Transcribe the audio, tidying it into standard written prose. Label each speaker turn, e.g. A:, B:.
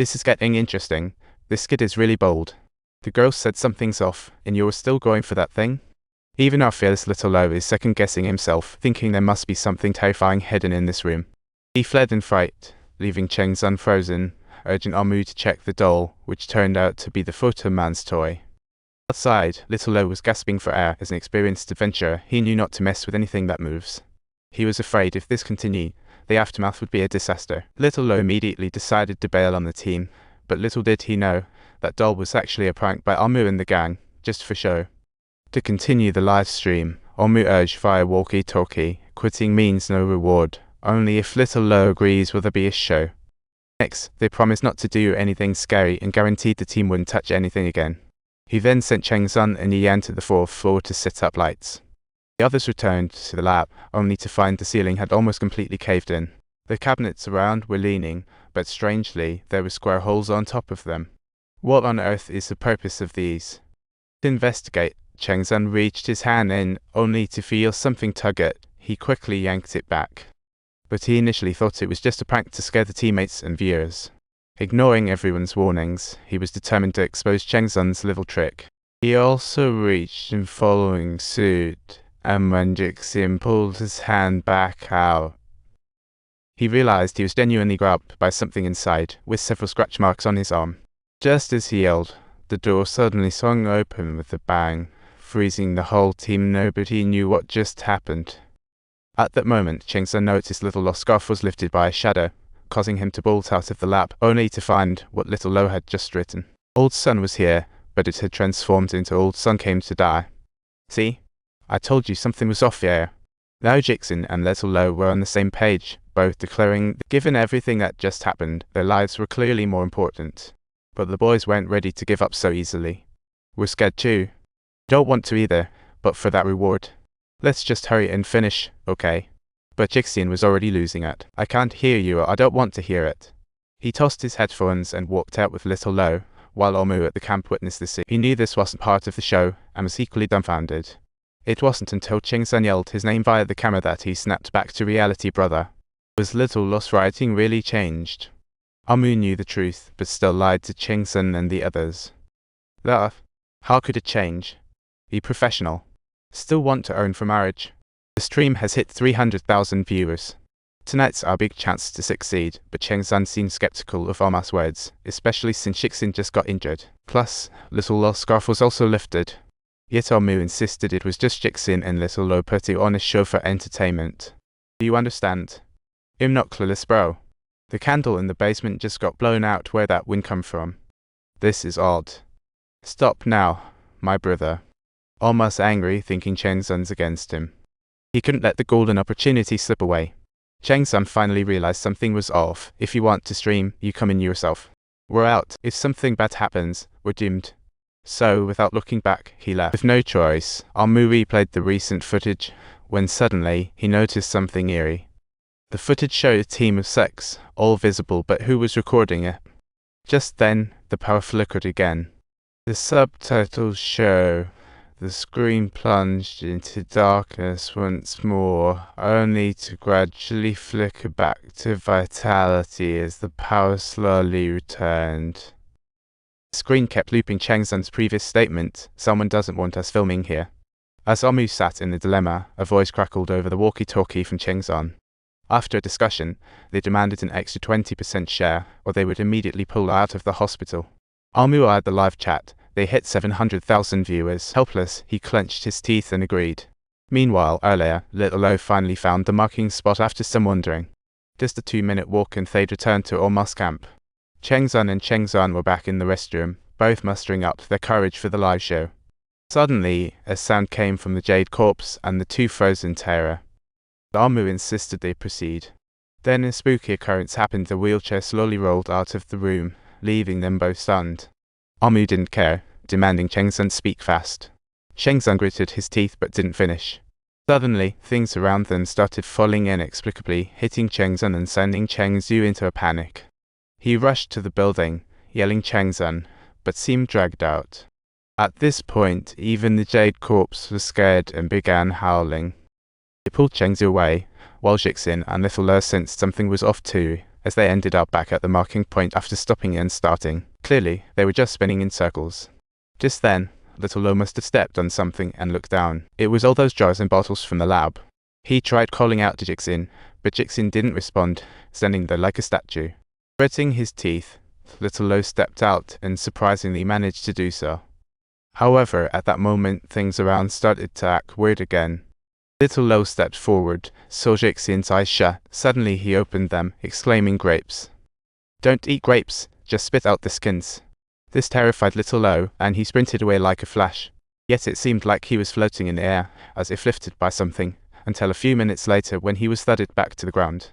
A: This is getting interesting. This kid is really bold. The girl said something's off, and you're still going for that thing? Even our fearless little Lo is second-guessing himself, thinking there must be something terrifying hidden in this room. He fled in fright, leaving Cheng Zun frozen, urging Amu to check the doll, which turned out to be the photo man's toy. Outside, little Lo was gasping for air. As an experienced adventurer, he knew not to mess with anything that moves. He was afraid if this continued, the aftermath would be a disaster. Little Lo immediately decided to bail on the team, but little did he know, that doll was actually a prank by Amu and the gang, just for show. To continue the live stream, Amu urged via walkie-talkie, quitting means no reward, only if little Lo agrees will there be a show. Next, they promised not to do anything scary and guaranteed the team wouldn't touch anything again. He then sent Cheng Zun and Yan to the 4th floor to set up lights. The others returned to the lab, only to find the ceiling had almost completely caved in. The cabinets around were leaning, but strangely, there were square holes on top of them. What on earth is the purpose of these? To investigate, Cheng Zun reached his hand in, only to feel something tug it. He quickly yanked it back. But he initially thought it was just a prank to scare the teammates and viewers. Ignoring everyone's warnings, he was determined to expose Cheng Zun's little trick. He also reached in following suit, and when Jixin pulled his hand back out, he realized he was genuinely grabbed by something inside, with several scratch marks on his arm. Just as he yelled, the door suddenly swung open with a bang, freezing the whole team. Nobody knew what just happened. At that moment, Cheng Zun noticed little Lo's scarf was lifted by a shadow, causing him to bolt out of the lab, only to find what little Lo had just written. Old Sun was here, but it had transformed into Old Sun came to die. See? I told you something was off here. Now Jixin and little Lo were on the same page, both declaring that given everything that just happened, their lives were clearly more important. But the boys weren't ready to give up so easily. We're scared too. Don't want to either, but for that reward. Let's just hurry and finish, okay? But Jixin was already losing it. I can't hear you or I don't want to hear it. He tossed his headphones and walked out with little Lo, while Amu at the camp witnessed the scene. He knew this wasn't part of the show, and was equally dumbfounded. It wasn't until Cheng Zun yelled his name via the camera that he snapped back to reality. Brother. Was little Lo's writing really changed? Amu knew the truth, but still lied to Cheng Zun and the others. How could it change? Be professional. Still want to earn for marriage. The stream has hit 300,000 viewers. Tonight's our big chance to succeed, but Cheng Zun seemed skeptical of Amu's words, especially since Jixin just got injured. Plus, little Lo's scarf was also lifted. Yet Amu insisted it was just Jixin and little Lo putting on a show for entertainment. Do you understand? I'm not clueless, bro. The candle in the basement just got blown out. Where that wind come from? This is odd. Stop now, my brother. Almost angry, thinking Cheng Zun's against him. He couldn't let the golden opportunity slip away. Cheng Zun finally realized something was off. If you want to stream, you come in yourself. We're out. If something bad happens, we're doomed. So, without looking back, he left. With no choice, Amu replayed the recent footage, when suddenly, he noticed something eerie. The footage showed a team of 6, all visible, but who was recording it? Just then, the power flickered again. The subtitles show, the screen plunged into darkness once more, only to gradually flicker back to vitality as the power slowly returned. The screen kept looping Cheng Zun's previous statement, someone doesn't want us filming here. As Amu sat in the dilemma, a voice crackled over the walkie-talkie from Cheng Zun. After a discussion, they demanded an extra 20% share, or they would immediately pull out of the hospital. Amu eyed the live chat. They hit 700,000 viewers. Helpless, he clenched his teeth and agreed. Meanwhile, earlier, little Lo finally found the marking spot after some wandering. Just a 2-minute walk and they'd returned to Amu's camp. Cheng Zun and Cheng Zun were back in the restroom, both mustering up their courage for the live show. Suddenly, a sound came from the Jade Corpse, and the two froze in terror. Amu insisted they proceed. Then a spooky occurrence happened. The wheelchair slowly rolled out of the room, leaving them both stunned. Amu didn't care, demanding Cheng Zun speak fast. Cheng Zun gritted his teeth but didn't finish. Suddenly, things around them started falling inexplicably, hitting Cheng Zun and sending Cheng Zhu into a panic. He rushed to the building, yelling Cheng Zun, but seemed dragged out. At this point, even the Jade Corpse was scared and began howling. They pulled Cheng Zhu away, while Jixin and little Lo sensed something was off too. as they ended up back at the marking point after stopping and starting. Clearly, they were just spinning in circles. Just then, Little Lo must have stepped on something and looked down. It was all those jars and bottles from the lab. He tried calling out to Jixin, but Jixin didn't respond, standing there like a statue. Gritting his teeth, Little Lo stepped out and surprisingly managed to do so. However, at that moment, things around started to act weird again. Little Lo stepped forward, saw Jixin's eyes shut. Suddenly he opened them, exclaiming, "Grapes! Don't eat grapes, just spit out the skins." This terrified Little Lo, and he sprinted away like a flash. Yet it seemed like he was floating in the air, as if lifted by something, until a few minutes later when he was thudded back to the ground.